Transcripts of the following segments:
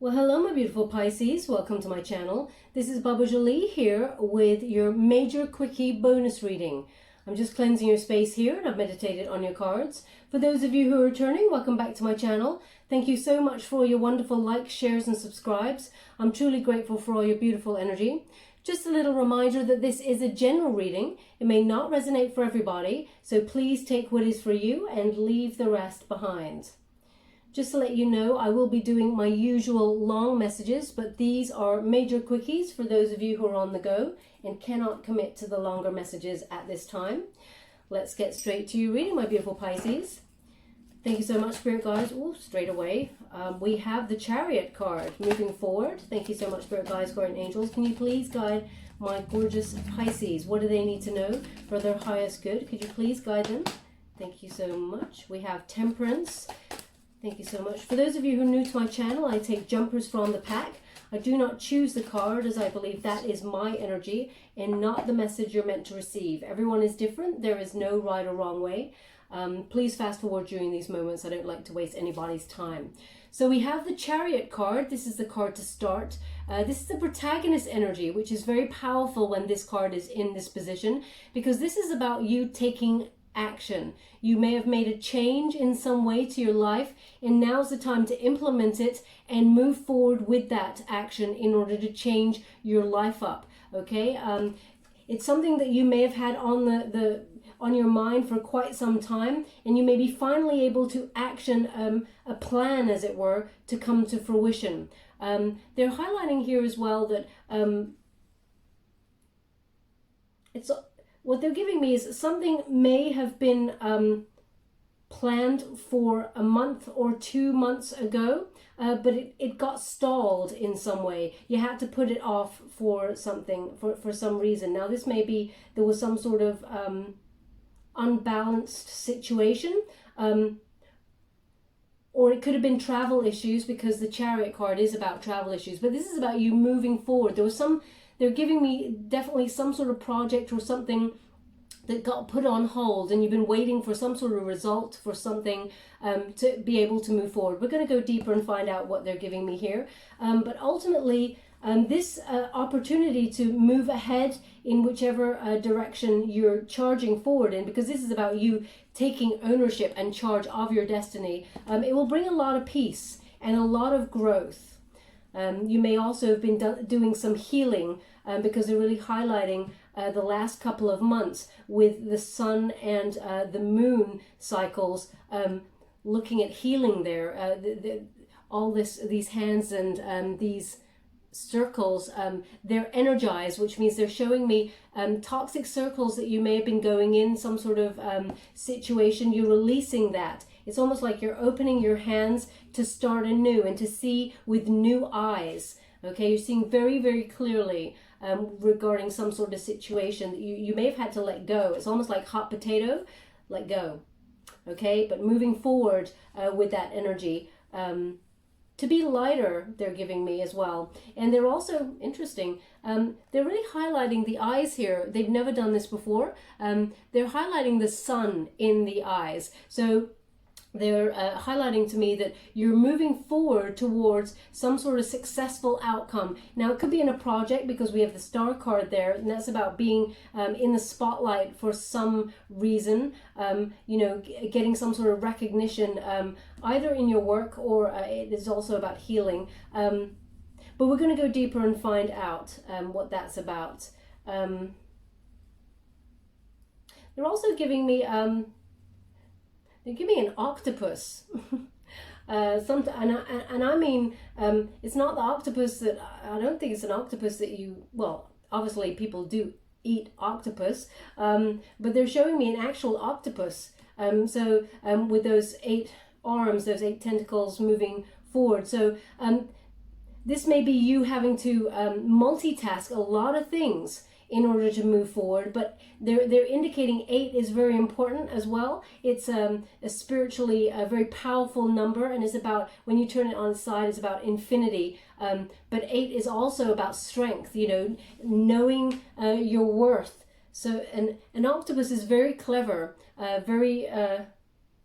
Well, hello my beautiful Pisces, welcome to my channel. This is Baba Jolie here with your major quickie bonus reading. I'm just cleansing your space here and I've meditated on your cards. For those of you who are returning, welcome back to my channel. Thank you so much for your wonderful likes, shares and subscribes. I'm truly grateful for all your beautiful energy. Just a little reminder that this is a general reading. It may not resonate for everybody, so please take what is for you and leave the rest behind. Just to let you know, I will be doing my usual long messages, but these are major quickies for those of you who are on the go and cannot commit to the longer messages at this time. Let's get straight to your reading, my beautiful Pisces. Thank you so much, Spirit Guides. Oh, straight away. We have the Chariot card moving forward. Thank you so much, Spirit Guides, Guardian Angels. Can you please guide my gorgeous Pisces? What do they need to know for their highest good? Could you please guide them? Thank you so much. We have Temperance. Thank you so much. For those of you who are new to my channel, I take jumpers from the pack. I do not choose the card as I believe that is my energy and not the message you're meant to receive. Everyone is different. There is no right or wrong way. Please fast forward during these moments. I don't like to waste anybody's time. So we have the Chariot card. This is the card to start. This is the protagonist energy, which is very powerful when this card is in this position, because this is about you taking action. You may have made a change in some way to your life, and now's the time to implement it and move forward with that action in order to change your life up. Okay, it's something that you may have had on your mind for quite some time, and you may be finally able to action a plan, as it were, to come to fruition. They're highlighting here as well that what they're giving me is something may have been planned for a month or 2 months ago, but it got stalled in some way. You had to put it off for something, for some reason. Now this may be, there was some sort of unbalanced situation, or it could have been travel issues, because the Chariot card is about travel issues, but this is about you moving forward. They're giving me definitely some sort of project or something that got put on hold, and you've been waiting for some sort of result for something to be able to move forward. We're going to go deeper and find out what they're giving me here. But ultimately, this opportunity to move ahead in whichever direction you're charging forward in, because this is about you taking ownership and charge of your destiny, it will bring a lot of peace and a lot of growth. You may also have been doing some healing, because they're really highlighting the last couple of months with the sun and the moon cycles, looking at healing there. These hands and these circles, they're energized, which means they're showing me toxic circles that you may have been going in, some sort of situation. You're releasing that. It's almost like you're opening your hands to start anew and to see with new eyes. Okay, you're seeing very, very clearly regarding some sort of situation that you may have had to let go. It's almost like hot potato, let go. Okay, but moving forward with that energy, to be lighter, they're giving me as well. And they're also, interesting, they're really highlighting the eyes here. They've never done this before. They're highlighting the sun in the eyes. So they're highlighting to me that you're moving forward towards some sort of successful outcome. Now, it could be in a project, because we have the Star card there, and that's about being in the spotlight for some reason, you know, getting some sort of recognition, either in your work, or it is also about healing. But we're going to go deeper and find out what that's about. They're also giving me they give me an octopus. And I mean, it's not the octopus that, I don't think it's an octopus that you, well, obviously people do eat octopus, but they're showing me an actual octopus. With those 8 arms, those 8 tentacles moving forward. So this may be you having to multitask a lot of things in order to move forward, but they're indicating 8 is very important as well. It's a spiritually a very powerful number, and it's about, when you turn it on its side, it's about infinity. But 8 is also about strength, you know, knowing your worth. So an octopus is very clever,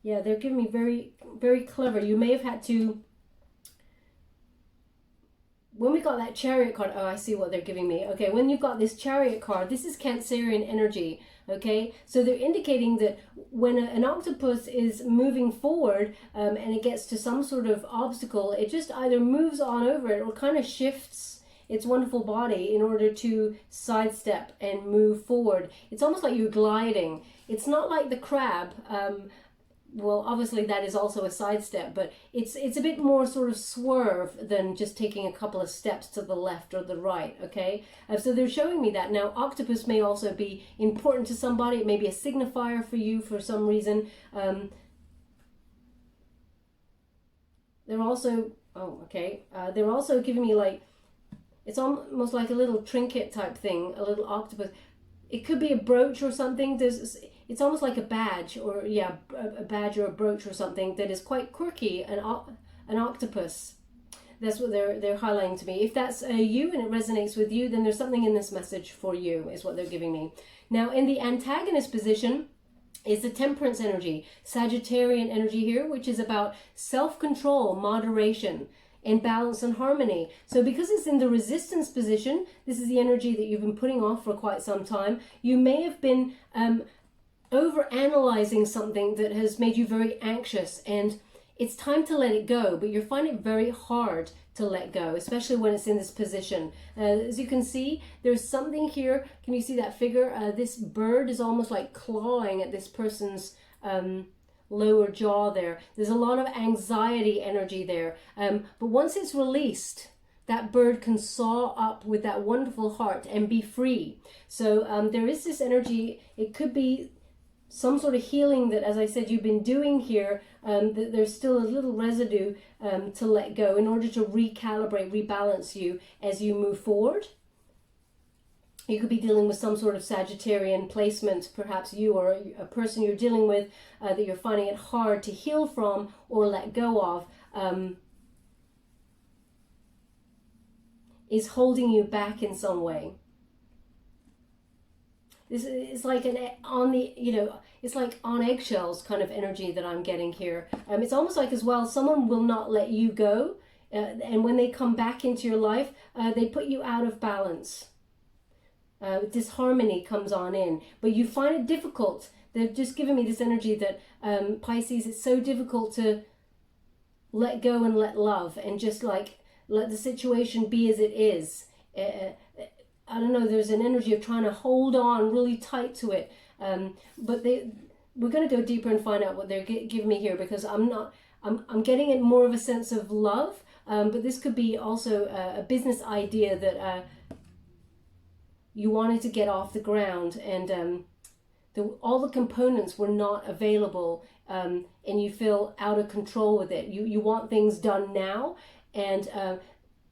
yeah, they're giving me very, very clever. You may have had to when we got that Chariot card, oh, I see what they're giving me. Okay, when you've got this Chariot card, this is Cancerian energy. Okay, so they're indicating that when an octopus is moving forward and it gets to some sort of obstacle, it just either moves on over it or kind of shifts its wonderful body in order to sidestep and move forward. It's almost like you're gliding. It's not like the crab. Well, obviously that is also a sidestep, but it's a bit more sort of swerve than just taking a couple of steps to the left or the right, okay? So they're showing me that. Now, octopus may also be important to somebody. It may be a signifier for you for some reason. They're also, they're also giving me like, it's almost like a little trinket type thing, a little octopus. It could be a brooch or something. It's almost like a badge, or yeah, a badge or a brooch or something that is quite quirky, an octopus. That's what they're highlighting to me. If that's you and it resonates with you, then there's something in this message for you, is what they're giving me. Now, in the antagonist position is the Temperance energy, Sagittarian energy here, which is about self-control, moderation, and balance and harmony. So because it's in the resistance position, this is the energy that you've been putting off for quite some time. You may have been over-analyzing something that has made you very anxious, and it's time to let it go, but you're finding it very hard to let go, especially when it's in this position. As you can see, there's something here. Can you see that figure? This bird is almost like clawing at this person's lower jaw there. There's a lot of anxiety energy there. But once it's released, that bird can soar up with that wonderful heart and be free. So there is this energy. It could be some sort of healing that, as I said, you've been doing here, that there's still a little residue to let go in order to recalibrate, rebalance you as you move forward. You could be dealing with some sort of Sagittarian placement, perhaps you or a person you're dealing with that you're finding it hard to heal from or let go of, is holding you back in some way. This is like it's like on eggshells kind of energy that I'm getting here. It's almost like as well, someone will not let you go, and when they come back into your life, they put you out of balance. Disharmony comes on in, but you find it difficult. They're just giving me this energy that Pisces, it's so difficult to let go and let love and just like let the situation be as it is. I don't know, there's an energy of trying to hold on really tight to it. But we're going to go deeper and find out what they're giving me here, because I'm getting it more of a sense of love. But this could be also a business idea that you wanted to get off the ground, and all the components were not available, and you feel out of control with it. You want things done now, and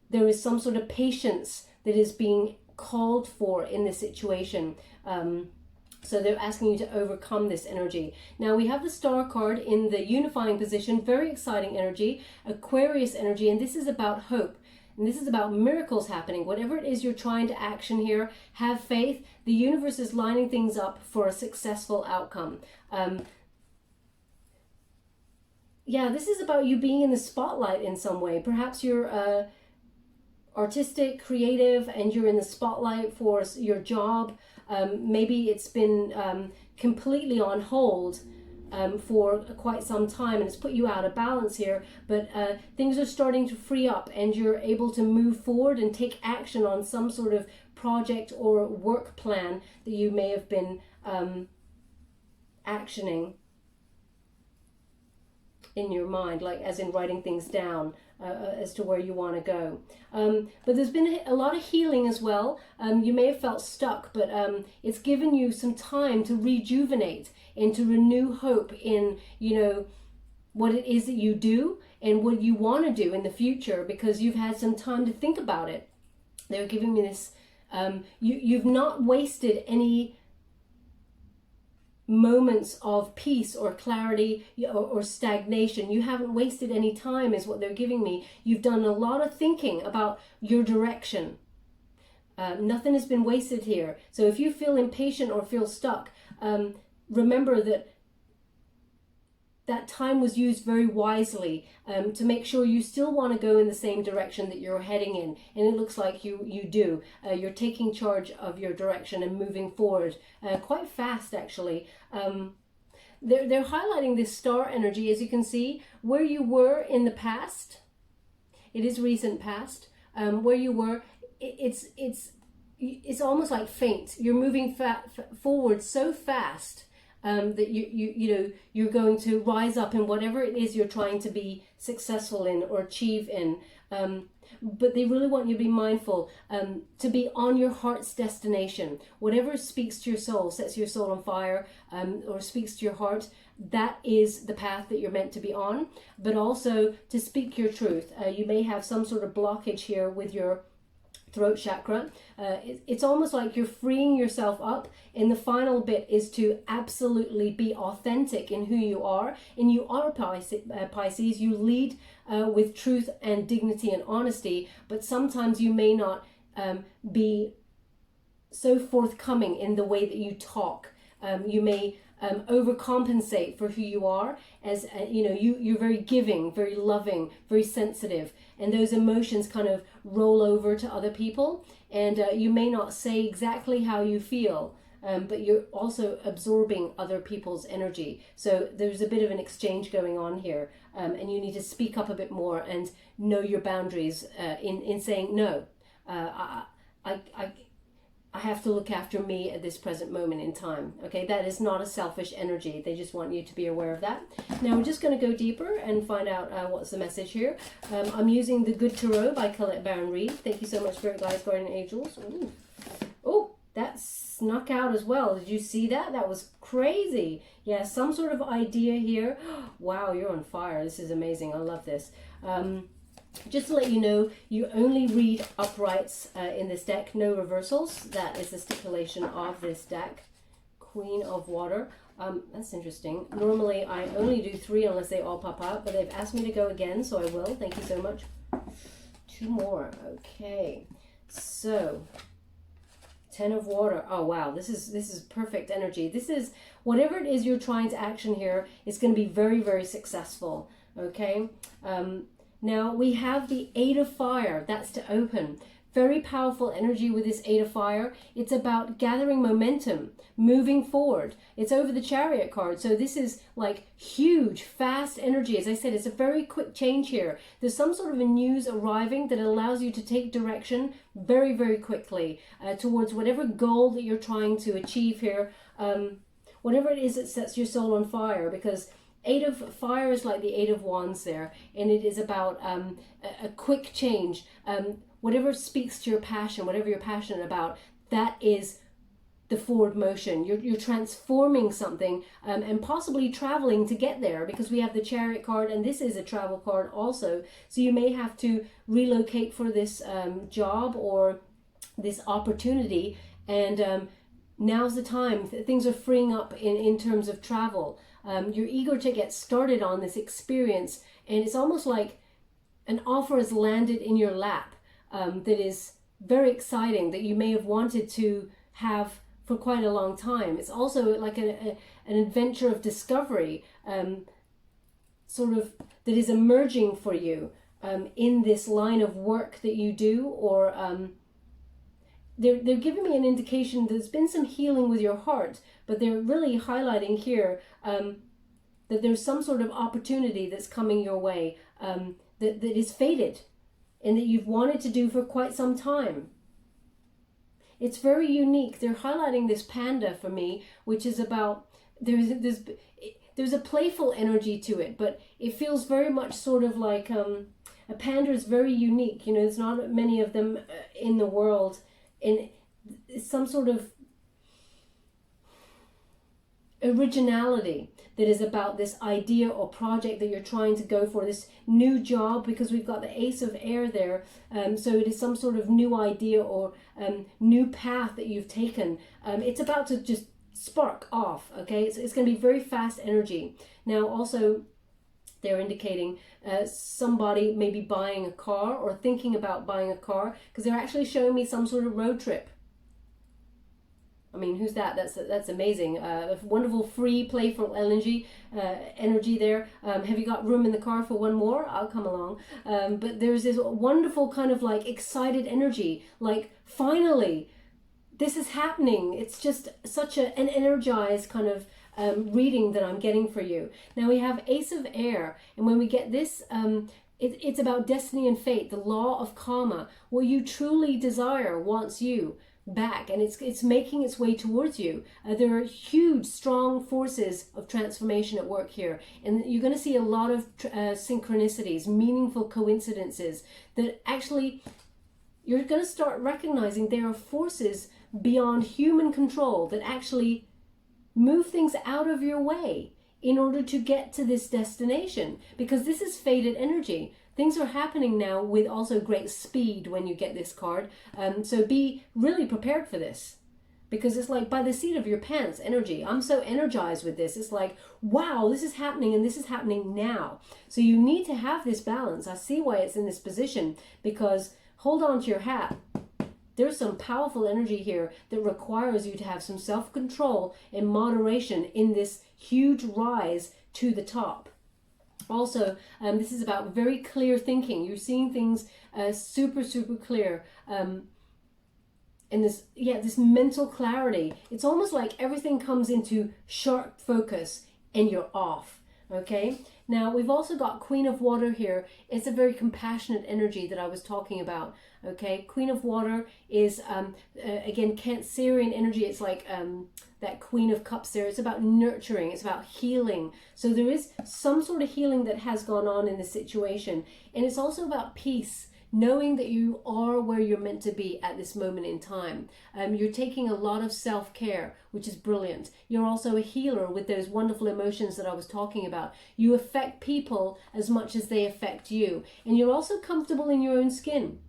there is some sort of patience that is being called for in this situation. So they're asking you to overcome this energy. Now we have the Star card in the unifying position, very exciting energy, Aquarius energy, and this is about hope. And this is about miracles happening. Whatever it is you're trying to action here, have faith. The universe is lining things up for a successful outcome. Yeah, this is about you being in the spotlight in some way. Perhaps you're artistic, creative, and you're in the spotlight for your job. Maybe it's been completely on hold for quite some time, and it's put you out of balance here, but things are starting to free up and you're able to move forward and take action on some sort of project or work plan that you may have been actioning in your mind, like as in writing things down as to where you want to go. But there's been a lot of healing as well. You may have felt stuck, but it's given you some time to rejuvenate and to renew hope in, what it is that you do and what you want to do in the future, because you've had some time to think about it. They're giving me this, you've not wasted any moments of peace or clarity or stagnation. You haven't wasted any time is what they're giving me. You've done a lot of thinking about your direction. Nothing has been wasted here. So if you feel impatient or feel stuck, remember that that time was used very wisely to make sure you still want to go in the same direction that you're heading in. And it looks like you do. You're taking charge of your direction and moving forward quite fast, actually. They're highlighting this star energy, as you can see, where you were in the past. It is recent past. Where you were, it's almost like faint. You're moving forward so fast that you're going to rise up in whatever it is you're trying to be successful in or achieve in. But they really want you to be mindful to be on your heart's destination. Whatever speaks to your soul, sets your soul on fire, or speaks to your heart, that is the path that you're meant to be on. But also to speak your truth. You may have some sort of blockage here with your throat chakra. It's almost like you're freeing yourself up, and the final bit is to absolutely be authentic in who you are. And you are Pisces. You lead with truth and dignity and honesty, but sometimes you may not be so forthcoming in the way that you talk. You may overcompensate for who you are, as you're very giving, very loving, very sensitive, and those emotions kind of roll over to other people, and you may not say exactly how you feel, but you're also absorbing other people's energy. So there's a bit of an exchange going on here, and you need to speak up a bit more and know your boundaries in saying no. I have to look after me at this present moment in time. Okay, that is not a selfish energy. They just want you to be aware of that. Now we're just going to go deeper and find out what's the message here. I'm using the Good Tarot by Colette Baron Reid. Thank you so much, Spirit Guides, Guardian Angels. Ooh. Oh, that snuck out as well. Did you see that? That was crazy. Yeah, some sort of idea here. Wow, you're on fire. This is amazing. I love this. Just to let you know, you only read uprights in this deck, no reversals. That is the stipulation of this deck. Queen of Water. That's interesting. Normally, I only do 3 unless they all pop out, but they've asked me to go again, so I will. Thank you so much. 2 more. Okay. So, 10 of Water. Oh, wow. This is perfect energy. This is, whatever it is you're trying to action here, is going to be very, very successful. Okay? Now we have the 8 of Fire. That's to open. Very powerful energy with this 8 of Fire. It's about gathering momentum, moving forward. It's over the Chariot card. So this is like huge, fast energy. As I said, it's a very quick change here. There's some sort of a news arriving that allows you to take direction very, very quickly towards whatever goal that you're trying to achieve here. Whatever it is that sets your soul on fire, because 8 of Fire is like the 8 of Wands there, and it is about a quick change. Whatever speaks to your passion, whatever you're passionate about, that is the forward motion. You're transforming something and possibly traveling to get there, because we have the Chariot card, and this is a travel card also. So you may have to relocate for this job or this opportunity, and now's the time. Things are freeing up in terms of travel. You're eager to get started on this experience, and it's almost like an offer has landed in your lap that is very exciting, that you may have wanted to have for quite a long time. It's also like an adventure of discovery, sort of, that is emerging for you in this line of work that you do, or they're giving me an indication there's been some healing with your heart, but they're really highlighting here that there's some sort of opportunity that's coming your way that is fated and that you've wanted to do for quite some time. It's very unique. They're highlighting this panda for me, which is about, there's a playful energy to it, but it feels very much sort of like a panda is very unique. You know, there's not many of them in the world. And some sort of originality that is about this idea or project that you're trying to go for, this new job, because we've got the Ace of Air there. So it is some sort of new idea or new path that you've taken. It's about to just spark off, okay? It's going to be very fast energy. Now also, they're indicating somebody may be buying a car or thinking about buying a car, because they're actually showing me some sort of road trip. I mean, who's that? That's amazing. Wonderful, free, playful energy there. Have you got room in the car for one more? I'll come along. But there's this wonderful kind of like excited energy. Like, finally, this is happening. It's just such an energized kind of reading that I'm getting for you. Now we have Ace of Air. And when we get this, it's about destiny and fate, the law of karma. What you truly desire wants you back, and it's making its way towards you. There are huge, strong forces of transformation at work here, and you're going to see a lot of synchronicities, meaningful coincidences that actually you're going to start recognizing there are forces beyond human control that actually move things out of your way in order to get to this destination, because this is fated energy. Things are happening now with also great speed when you get this card. So be really prepared for this, because it's like by the seat of your pants energy. I'm so energized with this. It's like, wow, this is happening, and this is happening now. So you need to have this balance. I see why it's in this position, because hold on to your hat. There's some powerful energy here that requires you to have some self-control and moderation in this huge rise to the top. Also, this is about very clear thinking. You're seeing things super, super clear. And this mental clarity. It's almost like everything comes into sharp focus and you're off. Okay. Now we've also got Queen of Water here. It's a very compassionate energy that I was talking about. Okay. Queen of Water is, again, Cancerian energy. It's like that Queen of Cups there. It's about nurturing. It's about healing. So there is some sort of healing that has gone on in this situation. And it's also about peace, knowing that you are where you're meant to be at this moment in time. You're taking a lot of self-care, which is brilliant. You're also a healer with those wonderful emotions that I was talking about. You affect people as much as they affect you. And you're also comfortable in your own skin.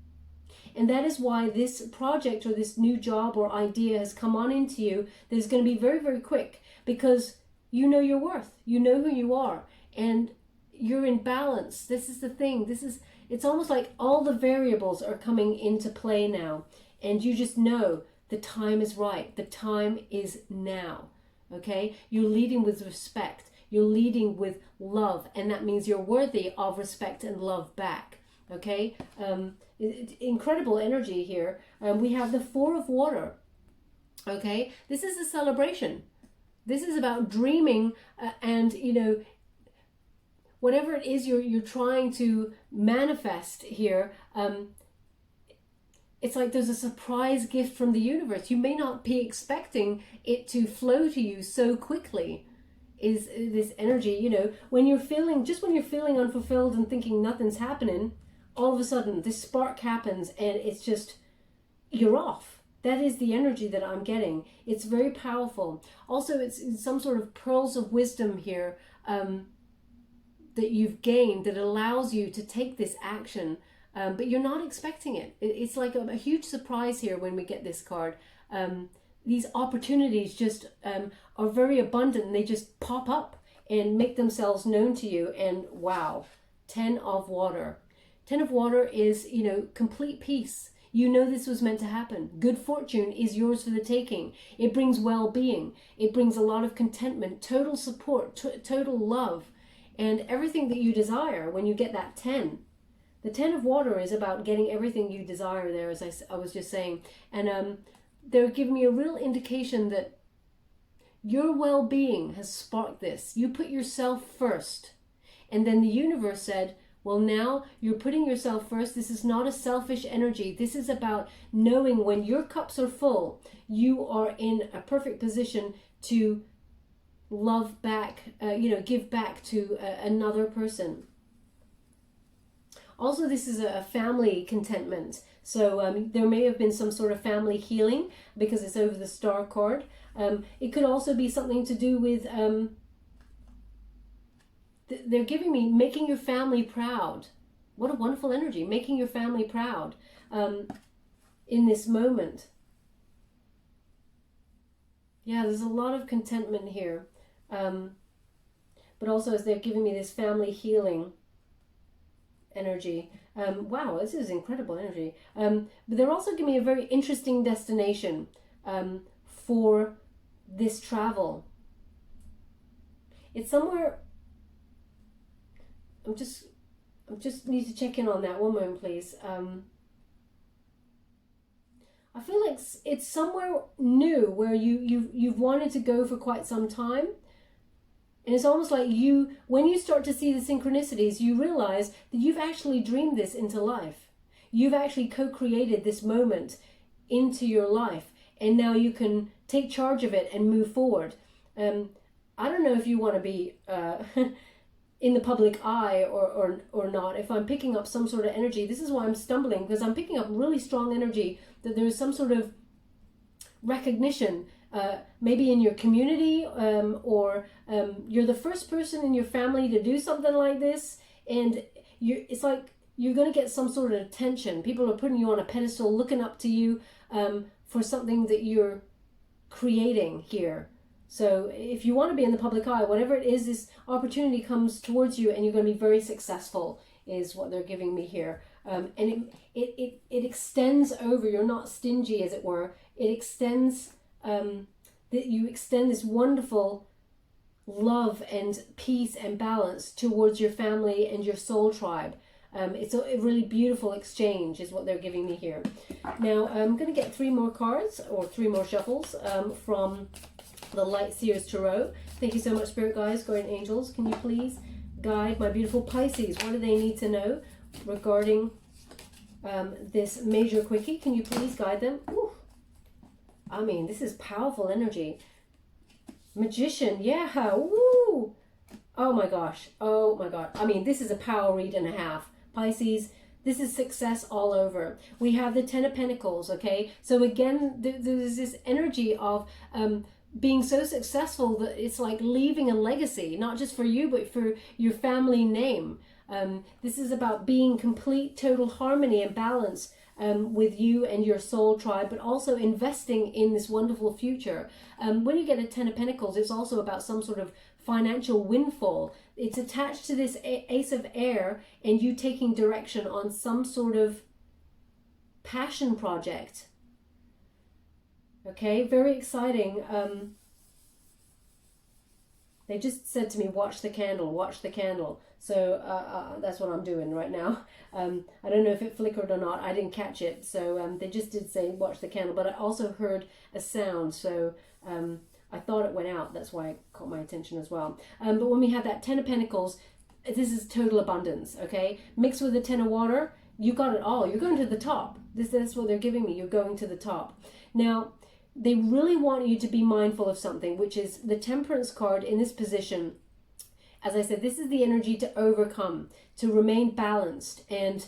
And that is why this project or this new job or idea has come on into you that is going to be very, very quick, because you know your worth. You know who you are. And you're in balance. This is the thing. It's almost like all the variables are coming into play now. And you just know the time is right. The time is now. Okay? You're leading with respect. You're leading with love. And that means you're worthy of respect and love back. Okay? Incredible energy here. We have the Four of Water. Okay? This is a celebration. This is about dreaming and, whatever it is you're trying to manifest here, it's like there's a surprise gift from the universe. You may not be expecting it to flow to you so quickly. Is this energy, when you're feeling unfulfilled and thinking nothing's happening, all of a sudden this spark happens and it's just, you're off. That is the energy that I'm getting. It's very powerful. Also, it's some sort of pearls of wisdom here that you've gained that allows you to take this action, but you're not expecting it. It's like a huge surprise here when we get this card. These opportunities just are very abundant, and they just pop up and make themselves known to you. And wow, 10 of Water. 10 of Water is, complete peace. You know this was meant to happen. Good fortune is yours for the taking. It brings well-being. It brings a lot of contentment, total support, total love, and everything that you desire when you get that 10. The 10 of Water is about getting everything you desire there, as I was just saying. And they're giving me a real indication that your well-being has sparked this. You put yourself first. And then the universe said, well, now you're putting yourself first. This is not a selfish energy. This is about knowing when your cups are full, you are in a perfect position to love back, give back to another person. Also, this is a family contentment. So there may have been some sort of family healing because it's over the Star card. It could also be something to do with, they're giving me making your family proud. What a wonderful energy, making your family proud in this moment. Yeah, there's a lot of contentment here. But also as they're giving me this family healing energy. Wow, this is incredible energy. But they're also giving me a very interesting destination for this travel. It's somewhere, I'm just need to check in on that. One moment, please. I feel like it's somewhere new where you've wanted to go for quite some time. And it's almost like when you start to see the synchronicities, you realize that you've actually dreamed this into life. You've actually co-created this moment into your life. And now you can take charge of it and move forward. I don't know if you want to be in the public eye or not. If I'm picking up some sort of energy, this is why I'm stumbling, because I'm picking up really strong energy that there is some sort of recognition, maybe in your community, or you're the first person in your family to do something like this, and it's like you're going to get some sort of attention. People are putting you on a pedestal, looking up to you for something that you're creating here. So if you want to be in the public eye, whatever it is, this opportunity comes towards you and you're going to be very successful, is what they're giving me here. And it extends over. You're not stingy, as it were. It extends, that you extend this wonderful love and peace and balance towards your family and your soul tribe. It's a really beautiful exchange, is what they're giving me here. Now, I'm going to get 3 more cards, or 3 more shuffles, from the Light Seers Tarot. Thank you so much, Spirit Guides, Guardian Angels. Can you please guide my beautiful Pisces? What do they need to know regarding this major quickie? Can you please guide them? Ooh. I mean, this is powerful energy. Magician, yeah, woo! Oh my gosh, oh my God. I mean, this is a power read and a half. Pisces, this is success all over. We have the 10 of Pentacles, okay? So again, there's this energy of being so successful that it's like leaving a legacy, not just for you, but for your family name. This is about being complete, total harmony and balance with you and your soul tribe, but also investing in this wonderful future. When you get a 10 of Pentacles, it's also about some sort of financial windfall. It's attached to this Ace of Air and you taking direction on some sort of passion project. Okay, very exciting. They just said to me, watch the candle, watch the candle. So that's what I'm doing right now. I don't know if it flickered or not. I didn't catch it. So they just did say, watch the candle. But I also heard a sound. So I thought it went out. That's why it caught my attention as well. But when we have that 10 of Pentacles, this is total abundance, okay? Mixed with the 10 of Water, you got it all. You're going to the top. That's what they're giving me. You're going to the top. Now, they really want you to be mindful of something, which is the Temperance card in this position. As I said, this is the energy to overcome, to remain balanced and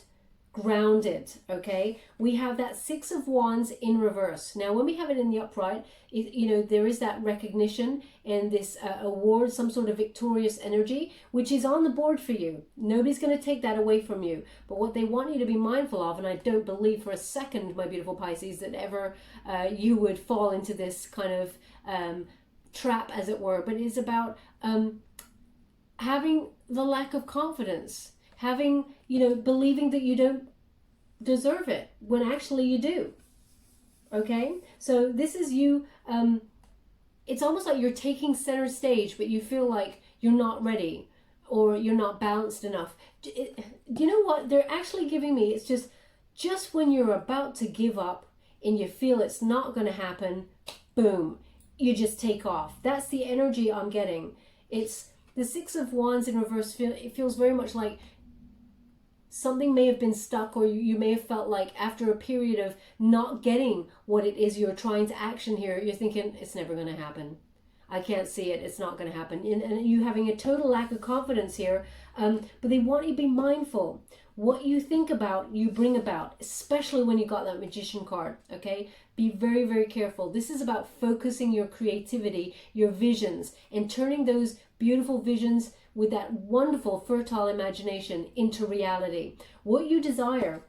grounded, okay? We have that 6 of Wands in reverse. Now, when we have it in the upright, there is that recognition and this award, some sort of victorious energy, which is on the board for you. Nobody's going to take that away from you. But what they want you to be mindful of, and I don't believe for a second, my beautiful Pisces, that ever you would fall into this kind of trap, as it were, but it's about having the lack of confidence, having, believing that you don't deserve it when actually you do. Okay? So this is you, it's almost like you're taking center stage, but you feel like you're not ready or you're not balanced enough. You know what? They're actually giving me, it's just when you're about to give up and you feel it's not going to happen, boom, you just take off. That's the energy I'm getting. It's the 6 of Wands in reverse. It feels very much like something may have been stuck, or you may have felt like after a period of not getting what it is you're trying to action here, you're thinking, it's never going to happen. I can't see it. It's not going to happen. And you having a total lack of confidence here. But they want you to be mindful. What you think about, you bring about, especially when you got that Magician card, okay? Be very, very careful. This is about focusing your creativity, your visions, and turning those beautiful visions with that wonderful, fertile imagination into reality. What you desire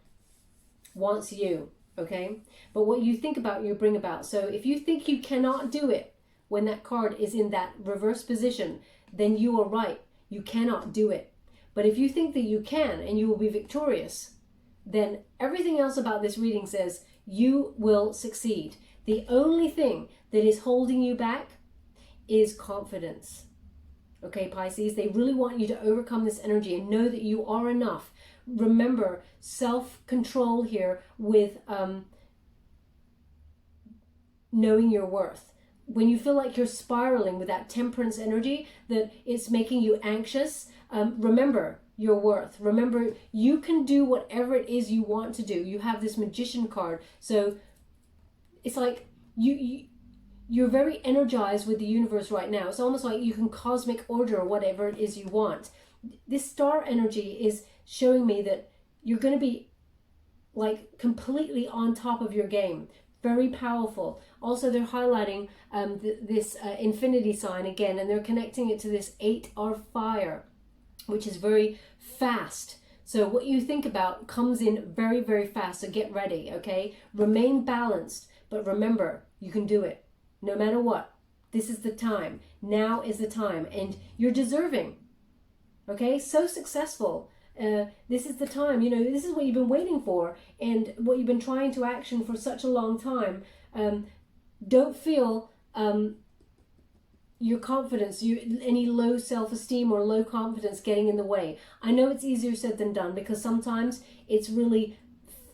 wants you, okay? But what you think about, you bring about. So if you think you cannot do it when that card is in that reverse position, then you are right. You cannot do it. But if you think that you can and you will be victorious, then everything else about this reading says you will succeed. The only thing that is holding you back is confidence. Okay, Pisces, they really want you to overcome this energy and know that you are enough. Remember, self-control here with knowing your worth. When you feel like you're spiraling with that temperance energy, that it's making you anxious, remember your worth. Remember, you can do whatever it is you want to do. You have this Magician card. So it's like you're very energized with the universe right now. It's almost like you can cosmic order whatever it is you want. This star energy is showing me that you're going to be like completely on top of your game. Very powerful. Also, they're highlighting this infinity sign again, and they're connecting it to this 8 fire, which is very fast. So what you think about comes in very, very fast. So get ready, okay? Remain balanced, but remember, you can do it. No matter what, this is the time. Now is the time, and you're deserving. Okay, so successful. This is the time. You know, this is what you've been waiting for, and what you've been trying to action for such a long time. Don't feel your confidence, any low self-esteem or low confidence getting in the way. I know it's easier said than done, because sometimes it's really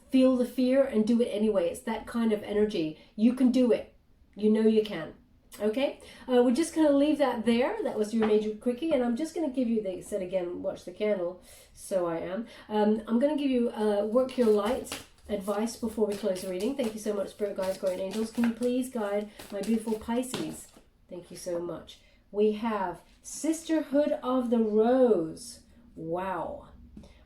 feel the fear and do it anyway. It's that kind of energy. You can do it. You know you can. Okay, we're just going to leave that there. That was your major quickie, and I'm just going to give you, they said again, watch the candle, so I am. I'm going to give you work your light advice before we close the reading. Thank you so much, Spirit Guides, Guardian Angels. Can you please guide my beautiful Pisces? Thank you so much. We have Sisterhood of the Rose. Wow,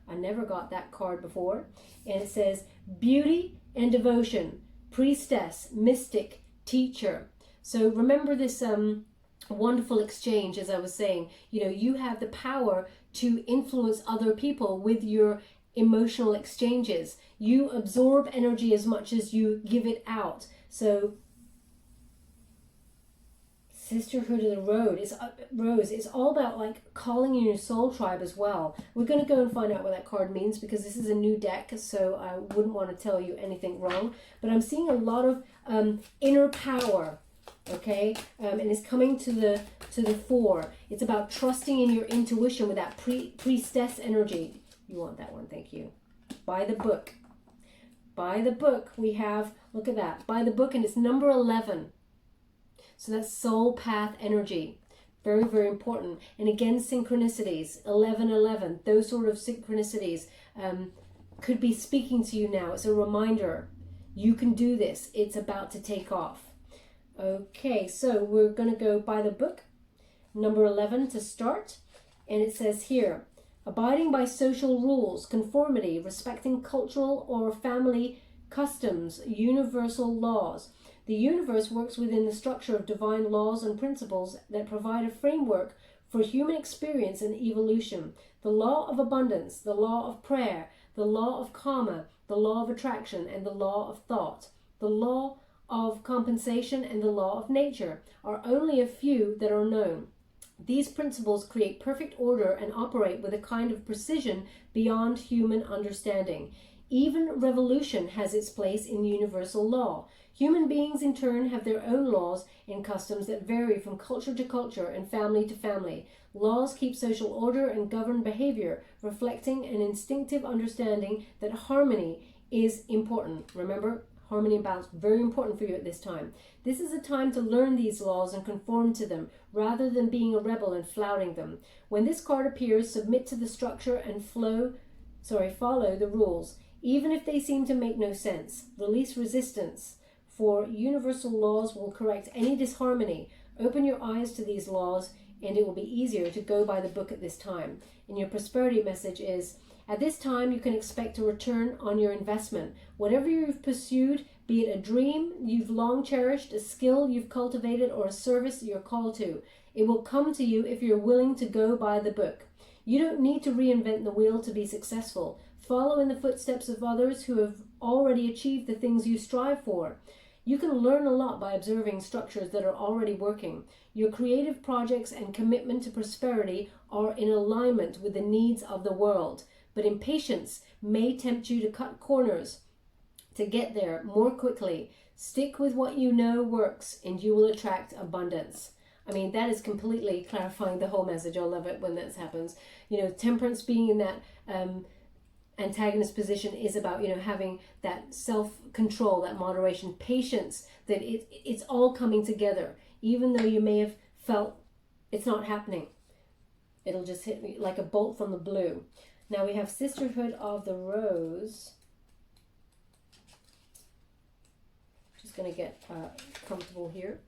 I never got that card before. And it says, beauty and devotion, priestess, mystic, teacher. So remember this wonderful exchange, as I was saying. You know, you have the power to influence other people with your emotional exchanges. You absorb energy as much as you give it out. So Sisterhood of the Rose, it's all about like calling in your soul tribe as well. We're going to go and find out what that card means, because this is a new deck, so I wouldn't want to tell you anything wrong. But I'm seeing a lot of inner power. Okay, and it's coming to the fore. It's about trusting in your intuition with that priestess energy. You want that one, thank you. By the book. By the book, we have, look at that, by the book, and it's number 11. So that's soul path energy. Very, very important. And again, synchronicities, 1111, those sort of synchronicities could be speaking to you now. It's a reminder. You can do this. It's about to take off. Okay, so we're going to go by the book, number 11 to start. And it says here, abiding by social rules, conformity, respecting cultural or family customs, universal laws. The universe works within the structure of divine laws and principles that provide a framework for human experience and evolution. The law of abundance, the law of prayer, the law of karma, the law of attraction, and the law of thought. The law of compensation and the law of nature are only a few that are known. These principles create perfect order and operate with a kind of precision beyond human understanding. Even revolution has its place in universal law. Human beings in turn have their own laws and customs that vary from culture to culture and family to family. Laws keep social order and govern behavior, reflecting an instinctive understanding that harmony is important. Remember, harmony and balance, very important for you at this time. This is a time to learn these laws and conform to them, rather than being a rebel and flouting them. When this card appears, submit to the structure and follow the rules, even if they seem to make no sense. Release resistance, for universal laws will correct any disharmony. Open your eyes to these laws, and it will be easier to go by the book at this time. And your prosperity message is, at this time, you can expect a return on your investment. Whatever you've pursued, be it a dream you've long cherished, a skill you've cultivated, or a service you're called to, it will come to you if you're willing to go by the book. You don't need to reinvent the wheel to be successful. Follow in the footsteps of others who have already achieved the things you strive for. You can learn a lot by observing structures that are already working. Your creative projects and commitment to prosperity are in alignment with the needs of the world. But impatience may tempt you to cut corners to get there more quickly. Stick with what you know works and you will attract abundance. I mean, that is completely clarifying the whole message. I love it when that happens. You know, temperance being in that antagonist position is about, you know, having that self-control, that moderation, patience, that it's all coming together. Even though you may have felt it's not happening, it'll just hit me like a bolt from the blue. Now we have Sisterhood of the Rose. Just going to get comfortable here.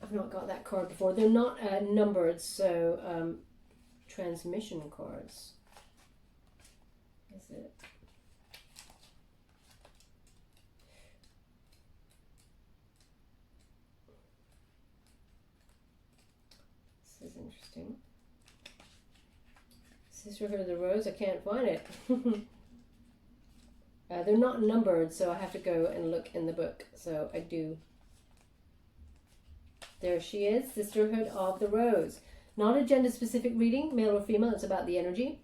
I've not got that card before. They're not numbered, so transmission cards. Is it? This is interesting. Sisterhood of the Rose, I can't find it. They're not numbered, so I have to go and look in the book. So I do. There she is, Sisterhood of the Rose. Not a gender-specific reading, male or female, it's about the energy.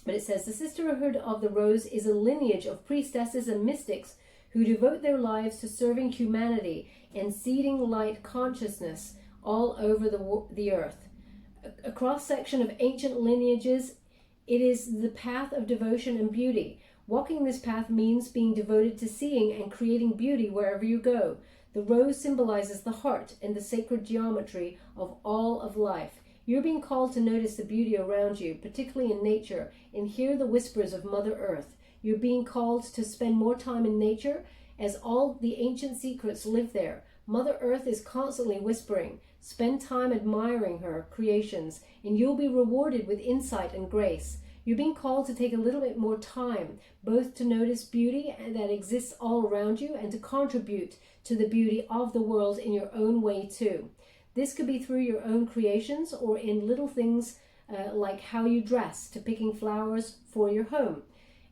But it says, the Sisterhood of the Rose is a lineage of priestesses and mystics who devote their lives to serving humanity and seeding light consciousness all over the earth. A cross-section of ancient lineages, it is the path of devotion and beauty. Walking this path means being devoted to seeing and creating beauty wherever you go. The rose symbolizes the heart and the sacred geometry of all of life. You're being called to notice the beauty around you, particularly in nature, and hear the whispers of Mother Earth. You're being called to spend more time in nature, as all the ancient secrets live there. Mother Earth is constantly whispering. Spend time admiring her creations, and you'll be rewarded with insight and grace. You're being called to take a little bit more time, both to notice beauty that exists all around you and to contribute to the beauty of the world in your own way too. This could be through your own creations or in little things like how you dress, to picking flowers for your home.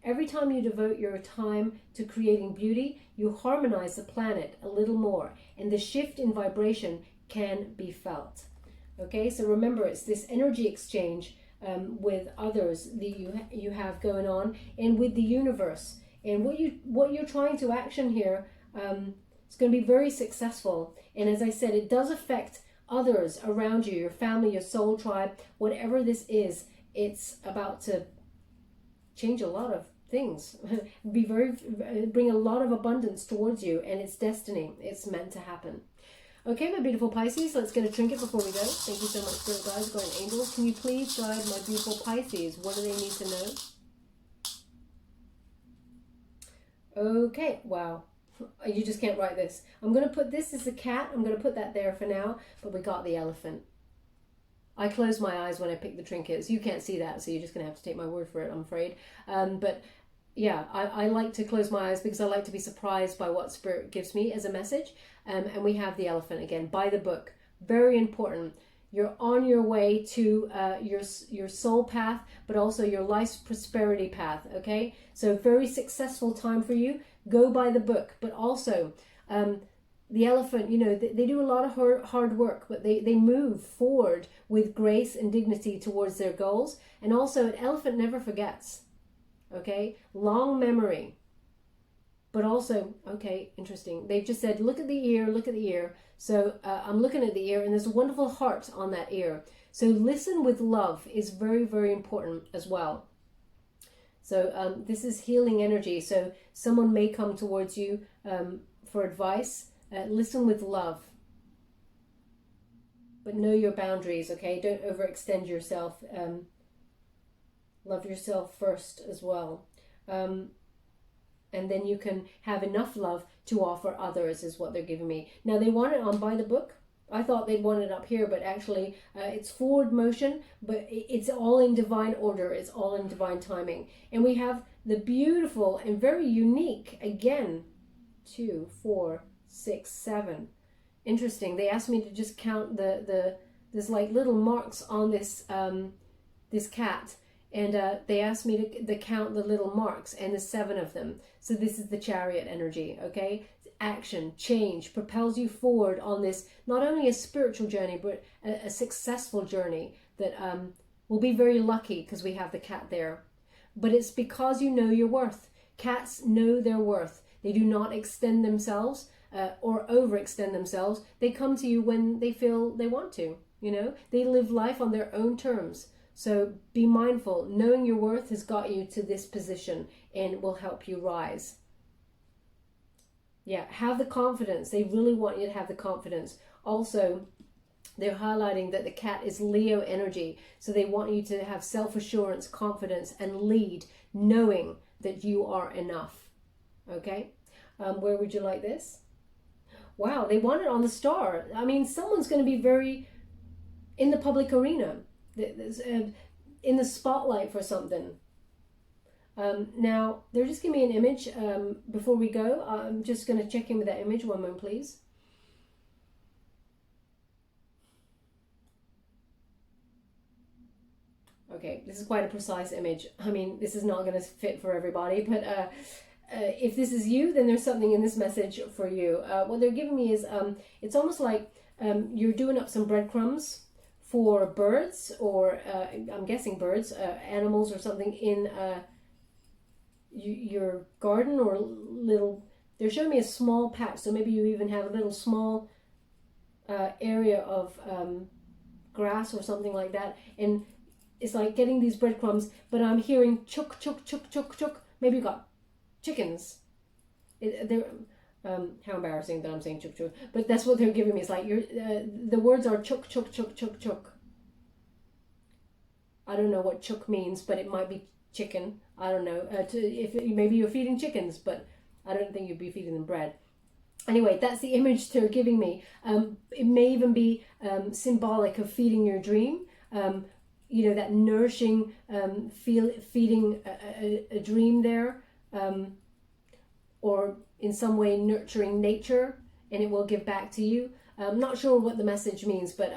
Every time you devote your time to creating beauty, you harmonize the planet a little more, and the shift in vibration can be felt. Okay, so remember, it's this energy exchange with others that you have going on, and with the universe. And what you're trying to action here, it's going to be very successful. And as I said, it does affect others around you, your family, your soul tribe, whatever this is. It's about to change a lot of things. Bring a lot of abundance towards you, and it's destiny. It's meant to happen. Okay, my beautiful Pisces, let's get a trinket before we go. Thank you so much, Spirit Guides, Guardian Angels. Can you please guide my beautiful Pisces? What do they need to know? Okay, wow. You just can't write this. I'm going to put this as a cat. I'm going to put that there for now, but we got the elephant. I close my eyes when I pick the trinkets. You can't see that, so you're just going to have to take my word for it, I'm afraid. But yeah, I like to close my eyes because I like to be surprised by what Spirit gives me as a message. And we have the elephant again, by the book. Very important. You're on your way to your soul path, but also your life's prosperity path, okay? So very successful time for you. Go by the book, but also the elephant, you know, they do a lot of hard work, but they move forward with grace and dignity towards their goals. And also an elephant never forgets, okay? Long memory. But also, okay, interesting. They've just said, look at the ear, look at the ear. So I'm looking at the ear, and there's a wonderful heart on that ear. So listen with love is very, very important as well. So this is healing energy. So someone may come towards you for advice. Listen with love. But know your boundaries, okay? Don't overextend yourself. Love yourself first as well. And then you can have enough love to offer others, is what they're giving me. Now, they want it on by the book. I thought they'd want it up here, but actually it's forward motion, but it's all in divine order. It's all in divine timing. And we have the beautiful and very unique, again, 2, 4, 6, 7. Interesting. They asked me to just count there's like little marks on this this cat. And they asked me to count the little marks, and there's 7 of them. So this is the Chariot energy, okay? Action, change, propels you forward on this, not only a spiritual journey, but a successful journey that will be very lucky because we have the cat there. But it's because you know your worth. Cats know their worth. They do not extend themselves or overextend themselves. They come to you when they feel they want to, you know. They live life on their own terms. So be mindful. Knowing your worth has got you to this position and will help you rise. Yeah, have the confidence. They really want you to have the confidence. Also, they're highlighting that the cat is Leo energy. So they want you to have self-assurance, confidence, and lead, knowing that you are enough. Okay? Where would you like this? Wow, they want it on the star. I mean, someone's going to be very in the public arena, in the spotlight for something. Now, they're just giving me an image before we go. I'm just going to check in with that image. One moment, please. Okay, this is quite a precise image. I mean, this is not going to fit for everybody, but if this is you, then there's something in this message for you. What they're giving me is, it's almost like you're doing up some breadcrumbs for birds, or I'm guessing birds, animals or something in your garden, or little, they're showing me a small patch, so maybe you even have a little small area of grass or something like that, and it's like getting these breadcrumbs, but I'm hearing chuk, chuk, chuk, chuk, chuk. Maybe you got chickens. How embarrassing that I'm saying chuk, chuk. But that's what they're giving me. It's like the words are chuk, chuk, chuk, chuk, chuk. I don't know what chuk means, but it might be chicken. I don't know. If maybe you're feeding chickens, but I don't think you'd be feeding them bread. Anyway, that's the image they're giving me. It may even be symbolic of feeding your dream. You know, that nourishing, feeding a dream there, or in some way nurturing nature, and it will give back to you. I'm not sure what the message means, but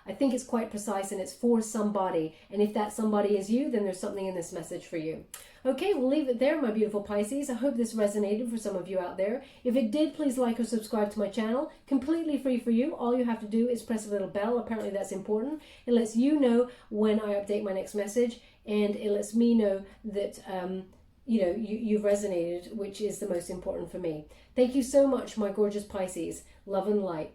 I think it's quite precise, and it's for somebody. And if that somebody is you, then there's something in this message for you. Okay, we'll leave it there, my beautiful Pisces. I hope this resonated for some of you out there. If it did, please like or subscribe to my channel. Completely free for you. All you have to do is press a little bell. Apparently that's important. It lets you know when I update my next message, and it lets me know that you know, you've resonated, which is the most important for me. Thank you so much, my gorgeous Pisces. Love and light.